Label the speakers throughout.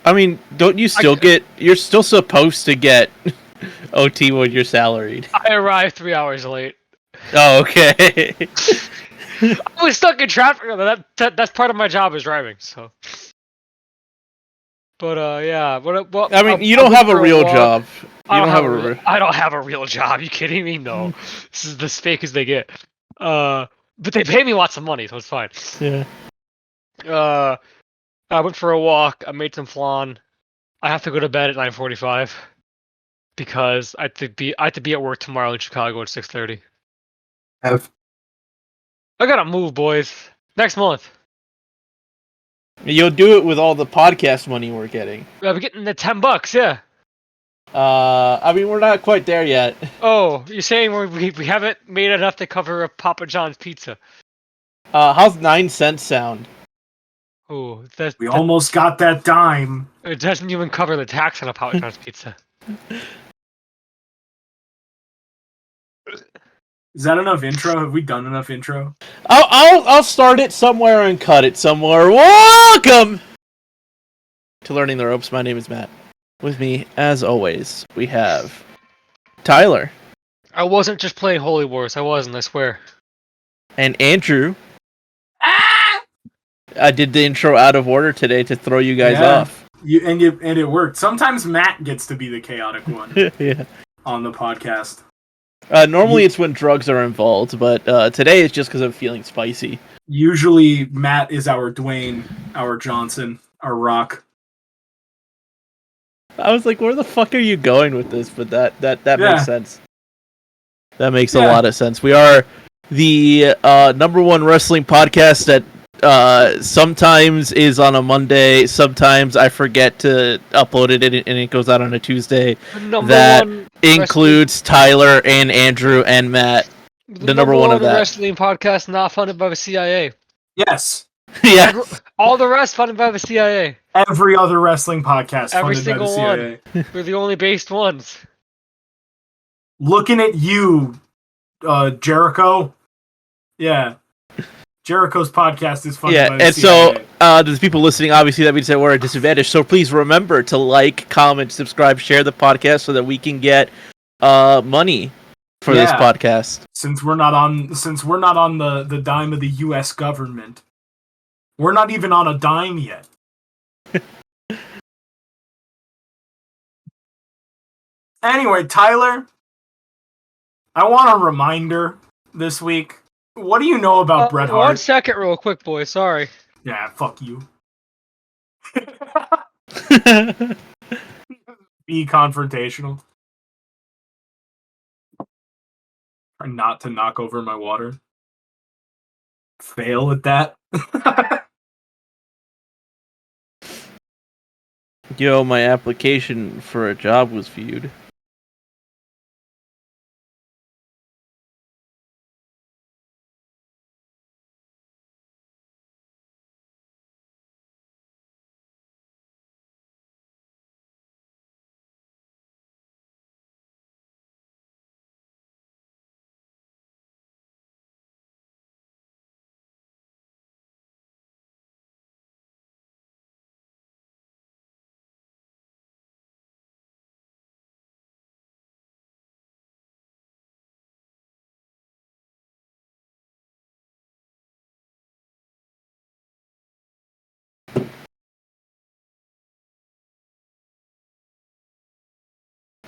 Speaker 1: I mean, don't you still get? You're still supposed to get OT when you're salaried.
Speaker 2: I arrived 3 hours late.
Speaker 1: Oh, okay.
Speaker 2: I was stuck in traffic. That's part of my job is driving. So, but yeah. But
Speaker 1: I mean, you don't have a real job.
Speaker 2: I don't have a real job. You kidding me? No. This is as fake as they get. But they pay me lots of money, so it's fine.
Speaker 1: Yeah.
Speaker 2: I went for a walk. I made some flan. I have to go to bed at 9:45 because I have to be at work tomorrow in Chicago at 6:30. I gotta move, boys. Next month.
Speaker 1: You'll do it with all the podcast money we're getting.
Speaker 2: I'm getting the $10, yeah.
Speaker 1: I mean, we're not quite there yet.
Speaker 2: Oh, you're saying we haven't made enough to cover a Papa John's pizza?
Speaker 1: How's 9 cents sound?
Speaker 2: Oh,
Speaker 3: we almost got that dime.
Speaker 2: It doesn't even cover the tax on a Papa John's pizza.
Speaker 3: Is that enough intro? Have we done enough intro?
Speaker 1: I'll start it somewhere and cut it somewhere. Welcome to Learning the Ropes. My name is Matt. With me, as always, we have Tyler.
Speaker 2: I wasn't just playing Holy Wars. I wasn't, I swear.
Speaker 1: And Andrew. I did the intro out of order today to throw you guys off.
Speaker 3: And it worked. Sometimes Matt gets to be the chaotic one
Speaker 1: yeah.
Speaker 3: on the podcast.
Speaker 1: Normally it's when drugs are involved, but today it's just because I'm feeling spicy.
Speaker 3: Usually Matt is our Dwayne, our Johnson, our Rock.
Speaker 1: I was like, where the fuck are you going with this? But that makes sense. That makes a lot of sense. We are the number one wrestling podcast that sometimes is on a Monday, sometimes I forget to upload it and it goes out on a Tuesday. That includes Tyler and Andrew and Matt. The number one of that.
Speaker 2: Wrestling podcast not funded by the CIA.
Speaker 3: Yes.
Speaker 1: Yeah.
Speaker 2: All the rest funded by the CIA.
Speaker 3: Every other wrestling podcast
Speaker 2: Every
Speaker 3: funded by the CIA.
Speaker 2: One. We're the only based ones.
Speaker 3: Looking at you, Jericho. Yeah. Jericho's podcast is funded by the CIA.
Speaker 1: So there's people listening, obviously, that means that we're at a disadvantage. So please remember to like, comment, subscribe, share the podcast so that we can get money for this podcast.
Speaker 3: Since we're not on the dime of the US government. We're not even on a dime yet. Anyway, Tyler, I want a reminder this week. What do you know about Bret Hart?
Speaker 2: 1 second real quick, boy. Sorry.
Speaker 3: Yeah, fuck you. Be confrontational. Try not to knock over my water. Fail at that.
Speaker 1: Yo, my application for a job was viewed.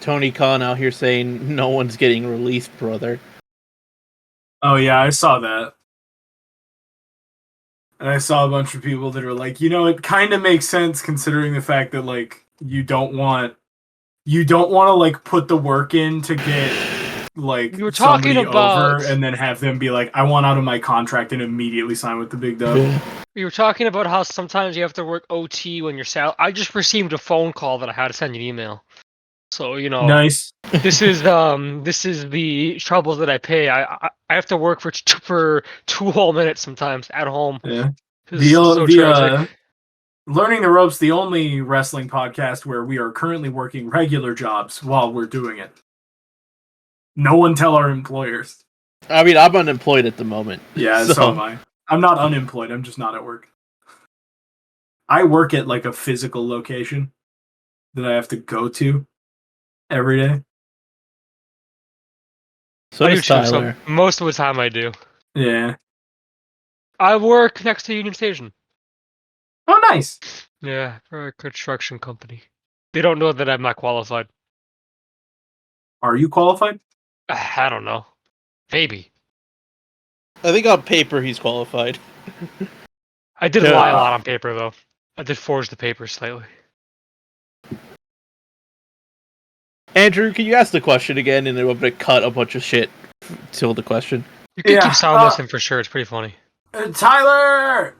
Speaker 1: Tony Khan out here saying no one's getting released, brother.
Speaker 3: Oh yeah, I saw that. And I saw a bunch of people that are like, it kind of makes sense considering the fact that like you don't want to like put the work in to get like
Speaker 2: you were talking about
Speaker 3: over and then have them be like, I want out of my contract and immediately sign with the big dub.
Speaker 1: Yeah.
Speaker 2: You were talking about how sometimes you have to work OT when you're I just received a phone call that I had to send you an email. So
Speaker 3: nice.
Speaker 2: This is the troubles that I pay. I have to work for 2 whole minutes sometimes at home.
Speaker 3: Yeah.
Speaker 2: Tragic.
Speaker 3: Learning the Ropes, the only wrestling podcast where we are currently working regular jobs while we're doing it. No one tell our employers.
Speaker 1: I mean, I'm unemployed at the moment.
Speaker 3: Yeah, so am I. I'm not unemployed. I'm just not at work. I work at like a physical location that I have to go to every day.
Speaker 1: So does Tyler.
Speaker 2: So most of the time I do.
Speaker 3: Yeah.
Speaker 2: I work next to Union Station.
Speaker 3: Oh, nice.
Speaker 2: Yeah, for a construction company. They don't know that I'm not qualified.
Speaker 3: Are you qualified?
Speaker 2: I don't know. Maybe.
Speaker 1: I think on paper he's qualified.
Speaker 2: I did lie a lot on paper, though. I did forge the papers slightly.
Speaker 1: Andrew, can you ask the question again, and then we're going to cut a bunch of shit till the question?
Speaker 2: You can keep sound listening for sure. It's pretty funny.
Speaker 3: Tyler,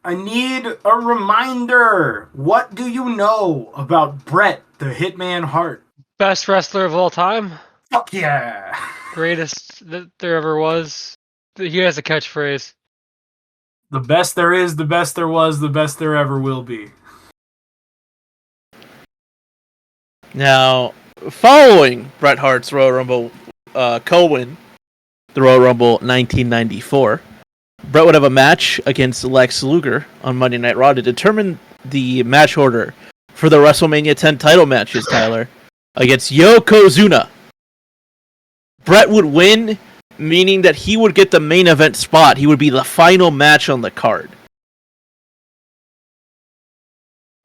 Speaker 3: I need a reminder. What do you know about Bret the Hitman Hart?
Speaker 2: Best wrestler of all time.
Speaker 3: Fuck yeah.
Speaker 2: Greatest that there ever was. He has a catchphrase.
Speaker 3: The best there is, the best there was, the best there ever will be.
Speaker 1: Now, following Bret Hart's Royal Rumble co-win, the Royal Rumble 1994, Bret would have a match against Lex Luger on Monday Night Raw to determine the match order for the WrestleMania 10 title matches, Tyler, against Yokozuna. Bret would win, meaning that he would get the main event spot. He would be the final match on the card.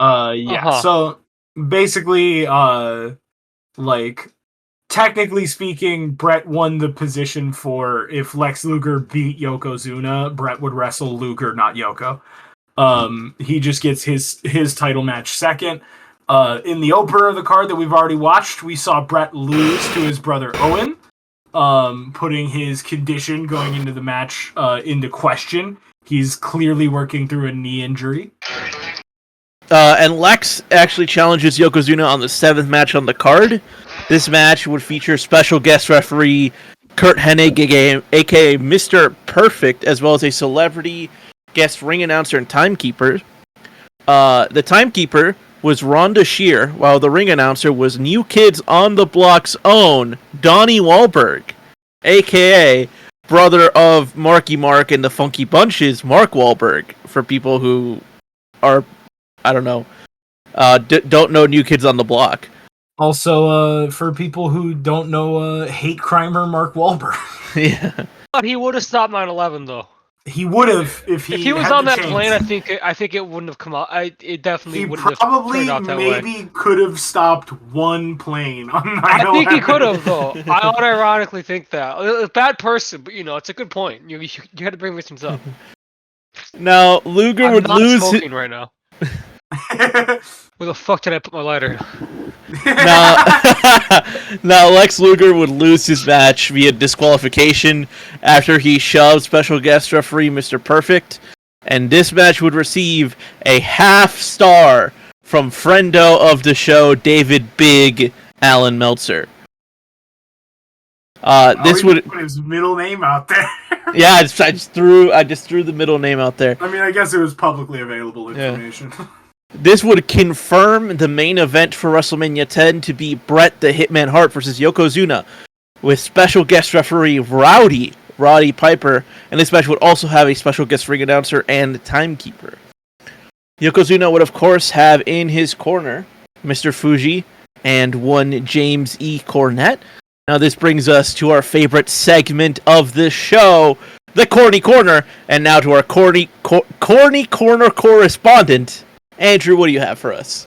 Speaker 3: Yeah. So basically, like technically speaking, Bret won the position for if Lex Luger beat Yokozuna, Bret would wrestle Luger, not Yoko. He just gets his title match second. In the opener of the card that we've already watched, we saw Bret lose to his brother Owen, putting his condition going into the match into question. He's clearly working through a knee injury.
Speaker 1: And Lex actually challenges Yokozuna on the 7th match on the card. This match would feature special guest referee Kurt Hennig, aka Mr. Perfect, as well as a celebrity guest ring announcer and timekeeper. The timekeeper was Rhonda Shear, while the ring announcer was New Kids on the Block's own Donnie Wahlberg, aka brother of Marky Mark and the Funky Bunch's Mark Wahlberg, for people who are, I don't know, don't know New Kids on the Block.
Speaker 3: Also, for people who don't know, hate crimer Mark Wahlberg.
Speaker 1: Yeah.
Speaker 2: But he would have stopped 9/11 though.
Speaker 3: He would have if he
Speaker 2: was
Speaker 3: had
Speaker 2: on
Speaker 3: the
Speaker 2: that
Speaker 3: chance.
Speaker 2: plane. I think it wouldn't have come out. It definitely wouldn't have
Speaker 3: probably
Speaker 2: turned out that way.
Speaker 3: maybe could have stopped one plane on 9/11.
Speaker 2: I think he could have though. I unironically think that. A bad person, but it's a good point. You had to bring things up.
Speaker 1: Now Luger
Speaker 2: I'm
Speaker 1: would
Speaker 2: not
Speaker 1: lose.
Speaker 2: smoking right now. Where the fuck did I put my lighter?
Speaker 1: Now Lex Luger would lose his match via disqualification after he shoved special guest referee Mr. Perfect, and this match would receive a half star from friendo of the show David Big Allen Meltzer. This would
Speaker 3: put his middle name out there.
Speaker 1: Yeah, I just threw the middle name out there.
Speaker 3: I mean, I guess it was publicly available information.
Speaker 1: Yeah. This would confirm the main event for WrestleMania 10 to be Bret the Hitman Hart versus Yokozuna, with special guest referee Roddy Piper, and this match would also have a special guest ring announcer and timekeeper. Yokozuna would, of course, have in his corner Mr. Fuji and one James E. Cornette. Now this brings us to our favorite segment of the show, the Courtney Corner, and now to our Courtney Corner correspondent. Andrew, what do you have for us?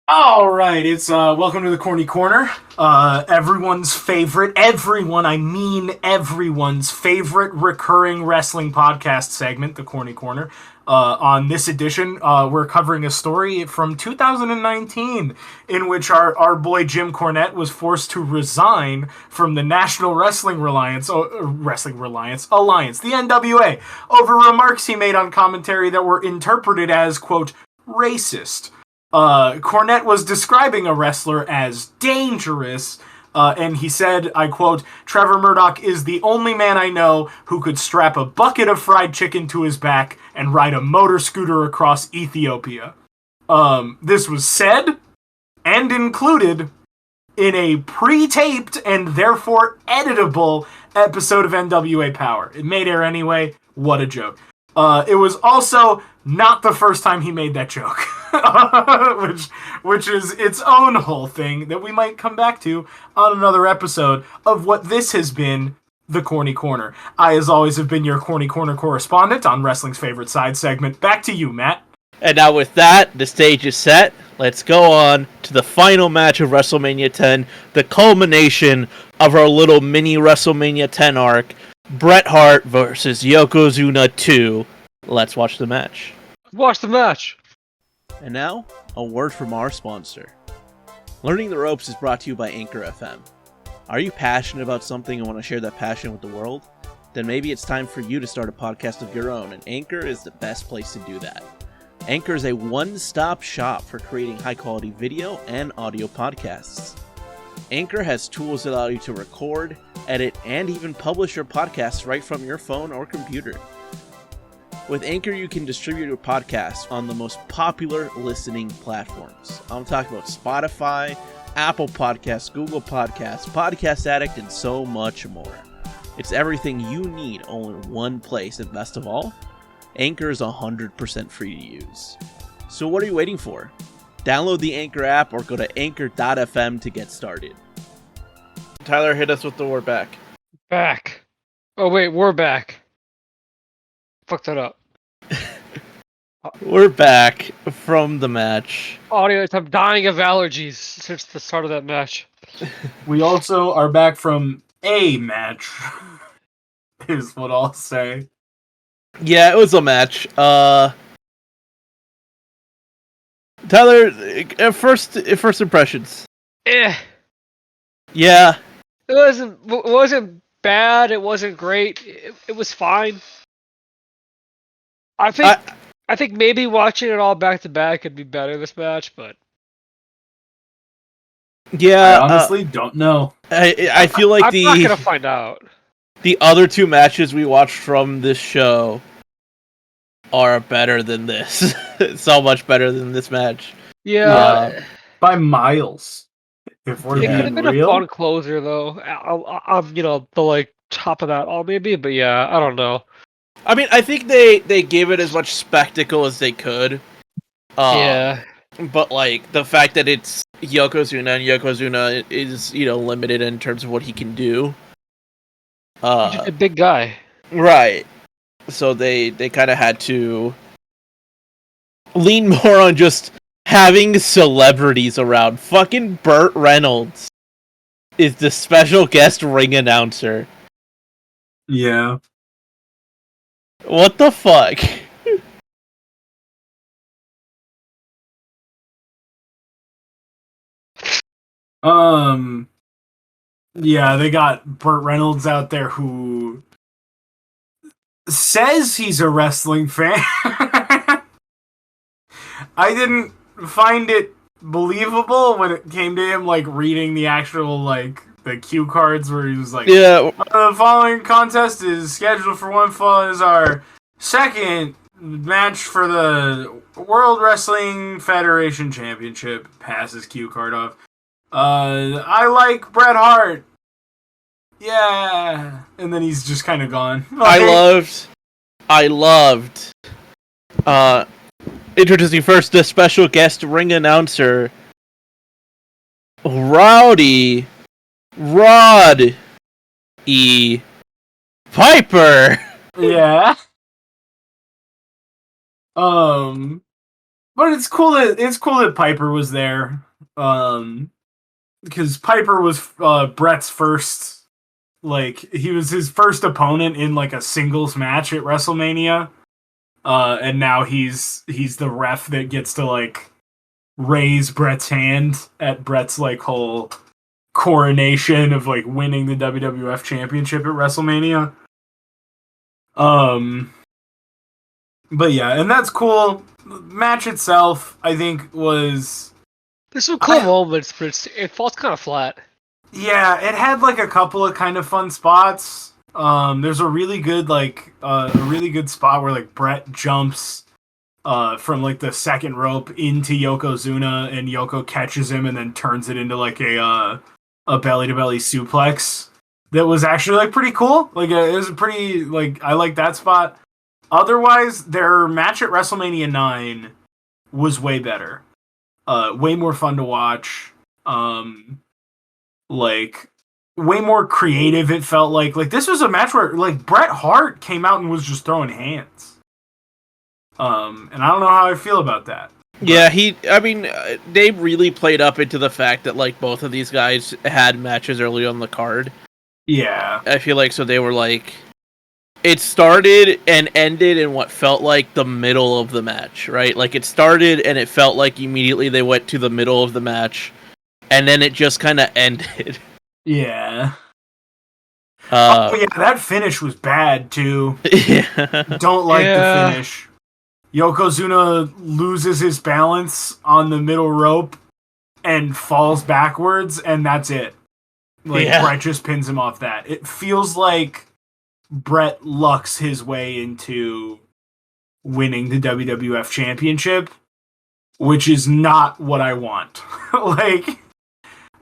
Speaker 3: All right, it's welcome to the Courtney Corner. Everyone's favorite recurring wrestling podcast segment, the Courtney Corner. On this edition, we're covering a story from 2019 in which our boy Jim Cornette was forced to resign from the National Wrestling Alliance, the NWA, over remarks he made on commentary that were interpreted as, quote, racist. Cornette was describing a wrestler as dangerous, and he said, I quote, Trevor Murdoch is the only man I know who could strap a bucket of fried chicken to his back and ride a motor scooter across Ethiopia. This was said and included in a pre-taped and therefore editable episode of NWA Power. It made air anyway. What a joke. It was also not the first time he made that joke, which is its own whole thing that we might come back to on another episode of what this has been, the Courtney Corner. I, as always, have been your Courtney Corner correspondent on Wrestling's Favorite Side segment. Back to you, Matt.
Speaker 1: And now with that, the stage is set. Let's go on to the final match of WrestleMania 10, the culmination of our little mini WrestleMania 10 arc, Bret Hart versus Yokozuna 2. Let's watch the match.
Speaker 2: Watch the match!
Speaker 1: And now, a word from our sponsor. Learning the Ropes is brought to you by Anchor FM. Are you passionate about something and want to share that passion with the world? Then maybe it's time for you to start a podcast of your own, and Anchor is the best place to do that. Anchor is a one-stop shop for creating high-quality video and audio podcasts. Anchor has tools that allow you to record, edit, and even publish your podcasts right from your phone or computer. With Anchor, you can distribute your podcast on the most popular listening platforms. I'm talking about Spotify, Apple Podcasts, Google Podcasts, Podcast Addict, and so much more. It's everything you need all in one place, and best of all, Anchor is 100% free to use. So what are you waiting for? Download the Anchor app or go to anchor.fm to get started. Tyler, hit us with the word back.
Speaker 2: Back. Oh wait, we're back. Fucked that up.
Speaker 1: We're back from the match.
Speaker 2: Audience, I'm dying of allergies since the start of that match.
Speaker 3: We also are back from a match, is what I'll say.
Speaker 1: Yeah, it was a match. Tyler, first impressions.
Speaker 2: Yeah. It wasn't bad. It wasn't great. It was fine. I think maybe watching it all back to back could be better this match, but
Speaker 1: yeah,
Speaker 3: I honestly don't know.
Speaker 1: I feel like
Speaker 2: I'm not gonna find out.
Speaker 1: The other two matches we watched from this show are better than this. So much better than this match.
Speaker 2: Yeah,
Speaker 3: by miles. If we're
Speaker 2: it
Speaker 3: being
Speaker 2: could have been
Speaker 3: real.
Speaker 2: a fun closer though. I'm the like top of that all maybe, but yeah, I don't know.
Speaker 1: I mean, I think they gave it as much spectacle as they could.
Speaker 2: Yeah.
Speaker 1: But like the fact that it's Yokozuna and Yokozuna is, limited in terms of what he can do.
Speaker 2: He's just a big guy.
Speaker 1: Right. So they kind of had to lean more on just having celebrities around. Fucking Burt Reynolds is the special guest ring announcer.
Speaker 3: Yeah.
Speaker 1: What the fuck?
Speaker 3: Yeah, they got Burt Reynolds out there who says he's a wrestling fan. I didn't find it believable when it came to him, like, reading the actual, like, the cue cards where he was like,
Speaker 1: yeah,
Speaker 3: the following contest is scheduled for one fall as our second match for the World Wrestling Federation Championship. Passes cue card off. I like Bret Hart. Yeah. And then he's just kind of gone.
Speaker 1: Okay. I loved introducing first the special guest ring announcer, Rowdy Rod E. Piper.
Speaker 3: Yeah. But it's cool that Piper was there. Because Piper was Bret's first, like, he was his first opponent in like a singles match at WrestleMania. And now he's the ref that gets to like raise Bret's hand at Bret's like whole coronation of like winning the WWF Championship at WrestleMania. But yeah, and that's cool. The match itself, I think, was...
Speaker 2: There's some cool moments, but it falls kind of flat.
Speaker 3: Yeah, it had like a couple of kind of fun spots. There's a really good spot where like Bret jumps from like the second rope into Yokozuna, and Yoko catches him and then turns it into like a belly to belly suplex. That was actually like pretty cool. Like it was a pretty, like, I like that spot. Otherwise, their match at WrestleMania 9 was way better. Way more fun to watch. Like, way more creative, it felt like. Like, this was a match where, like, Bret Hart came out and was just throwing hands. And I don't know how I feel about that.
Speaker 1: Yeah, they really played up into the fact that, like, both of these guys had matches early on the card.
Speaker 3: Yeah.
Speaker 1: I feel like, so they were, like... It started and ended in what felt like the middle of the match, right? Like, it started and it felt like immediately they went to the middle of the match, and then it just kind of ended.
Speaker 3: Yeah. Yeah, that finish was bad, too.
Speaker 1: Yeah.
Speaker 3: Don't like the finish. Yokozuna loses his balance on the middle rope and falls backwards, and that's it. Like, Bret just pins him off that. It feels like Bret lucks his way into winning the WWF Championship, which is not what I want. Like,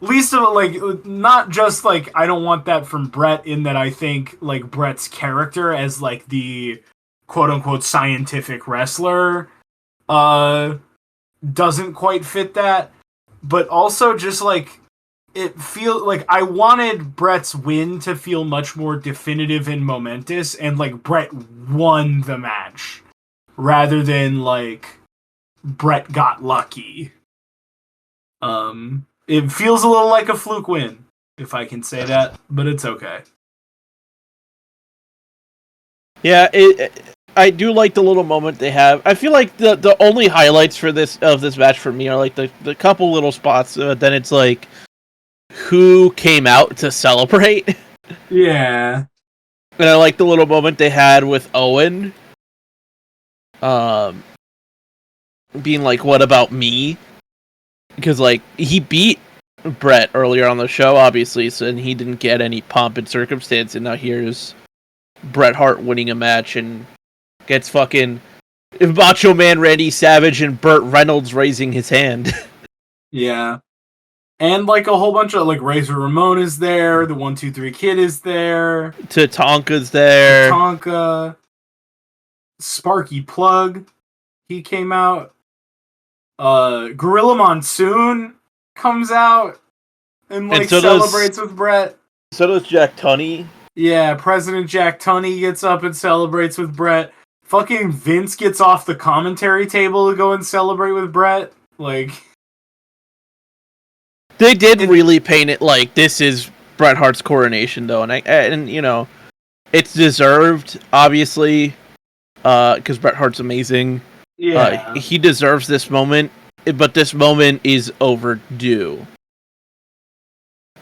Speaker 3: least of, like, not just, like, I don't want that from Bret, in that I think, like, Bret's character as, like, the quote-unquote scientific wrestler doesn't quite fit that, but also just, like, it feels like I wanted Bret's win to feel much more definitive and momentous, and, like, Bret won the match rather than, like, Bret got lucky. It feels a little like a fluke win, if I can say that, but it's okay.
Speaker 1: Yeah, I do like the little moment they have. I feel like the only highlights for this match for me are, like, the couple little spots. Then it's like, who came out to celebrate?
Speaker 3: Yeah.
Speaker 1: And I like the little moment they had with Owen. Being like, what about me? Because, like, he beat Bret earlier on the show, obviously, so, and he didn't get any pomp and circumstance, and now here's Bret Hart winning a match and gets fucking Macho Man Randy Savage and Burt Reynolds raising his hand.
Speaker 3: Yeah. And, like, a whole bunch of, like, Razor Ramon is there, the 1-2-3 Kid is there.
Speaker 1: Tatanka's there.
Speaker 3: Tatanka. Sparky Plug. He came out. Gorilla Monsoon comes out and, like, celebrates with Bret.
Speaker 1: So does Jack Tunney.
Speaker 3: Yeah, President Jack Tunney gets up and celebrates with Bret. Fucking Vince gets off the commentary table to go and celebrate with Bret. Like,
Speaker 1: they did really paint it like this is Bret Hart's coronation, though, and you know, it's deserved, obviously, because Bret Hart's amazing.
Speaker 3: Yeah,
Speaker 1: he deserves this moment, but this moment is overdue.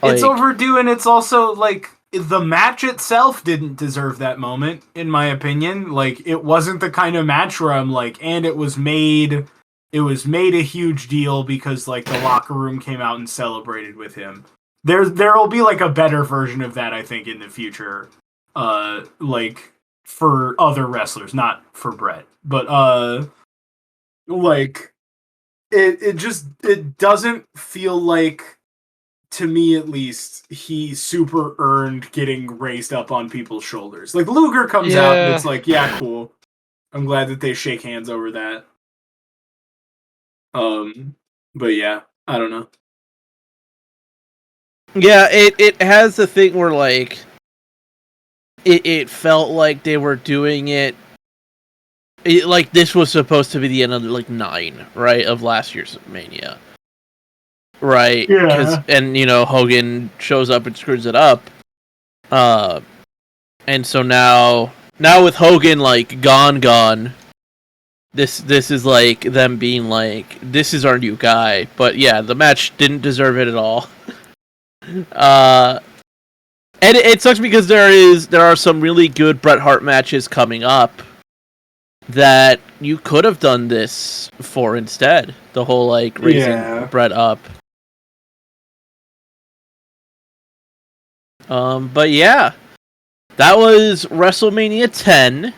Speaker 3: It's overdue, and it's also, like, the match itself didn't deserve that moment, in my opinion. Like, it wasn't the kind of match where I'm like, and it was made a huge deal because, like, the locker room came out and celebrated with him. There'll be, like, a better version of that, I think, in the future. Like, for other wrestlers, not for Bret. But, like, it doesn't feel like, to me at least, he super earned getting raised up on people's shoulders. Like, Luger comes out and it's like, yeah, cool. I'm glad that they shake hands over that. But yeah, I don't know.
Speaker 1: Yeah, it has the thing where, like, it felt like they were doing it like this was supposed to be the end of, like, 9, right, of last year's Mania. Right?
Speaker 3: Yeah.
Speaker 1: And, you know, Hogan shows up and screws it up. And so now with Hogan, like, gone, this is, like, them being like, this is our new guy. But yeah, the match didn't deserve it at all. And it sucks because there are some really good Bret Hart matches coming up that you could have done this for instead. The whole, like, raising Bret up. But yeah, that was WrestleMania 10.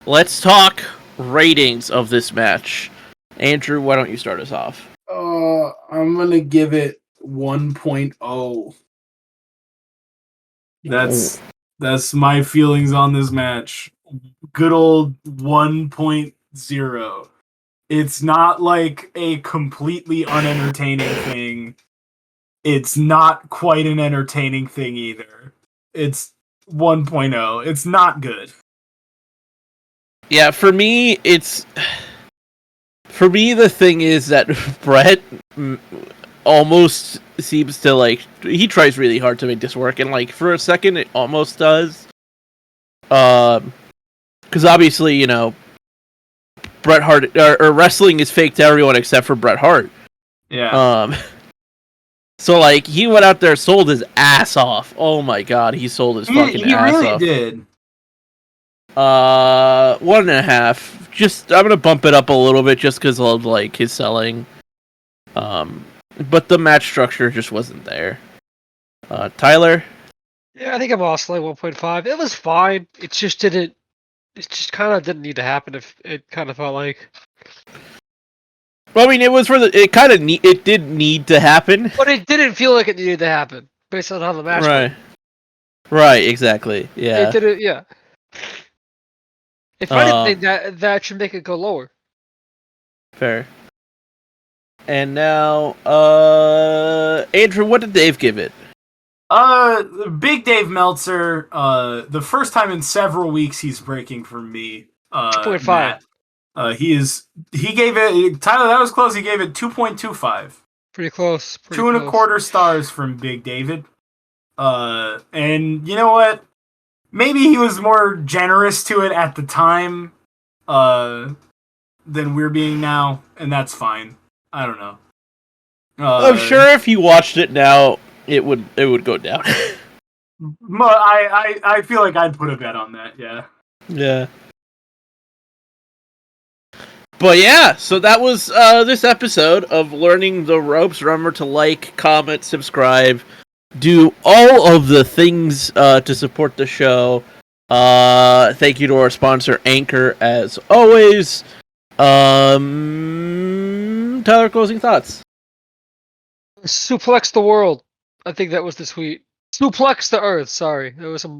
Speaker 1: Let's talk ratings of this match. Andrew, why don't you start us off?
Speaker 3: I'm gonna give it 1.0. That's my feelings on this match. good old 1.0. It's not like a completely unentertaining thing. It's not quite an entertaining thing either. It's 1.0. It's not good.
Speaker 1: Yeah, for me, the thing is that Bret almost seems to, like, he tries really hard to make this work, and, like, for a second it almost does. Because obviously, you know, Bret Hart, or wrestling is fake to everyone except for Bret Hart.
Speaker 3: Yeah.
Speaker 1: So, like, he went out there, sold his ass off. Oh my god, he sold his fucking ass
Speaker 3: really
Speaker 1: off.
Speaker 3: He really did.
Speaker 1: 1.5. Just, I'm gonna bump it up a little bit just because of, like, his selling. But the match structure just wasn't there. Tyler?
Speaker 2: Yeah, I think I'm also like 1.5. It was fine. It just kind of didn't need to happen. If it kind of felt like.
Speaker 1: Well, I mean, it did need to happen.
Speaker 2: But it didn't feel like it needed to happen, based on how the match went.
Speaker 1: Right, exactly. Yeah.
Speaker 2: It didn't, yeah. If anything, that should make it go lower.
Speaker 1: Fair. And now, Andrew, what did Dave give it?
Speaker 3: Big Dave Meltzer, the first time in several weeks he's breaking from me.
Speaker 2: 2.5.
Speaker 3: He gave it, Tyler, that was close. He gave it 2.25.
Speaker 2: Pretty close.
Speaker 3: 2.25 stars from Big David. And you know what? Maybe he was more generous to it at the time, than we're being now, and that's fine. I don't know.
Speaker 1: I'm sure if you watched it now, it would go down.
Speaker 3: I feel like I'd put a bet on that, yeah.
Speaker 1: Yeah. But yeah, so that was this episode of Learning the Ropes. Remember to like, comment, subscribe, do all of the things to support the show. Thank you to our sponsor, Anchor, as always. Tyler, closing thoughts.
Speaker 2: Suplex the world. I think that was the tweet. Suplex the earth. Sorry, there was some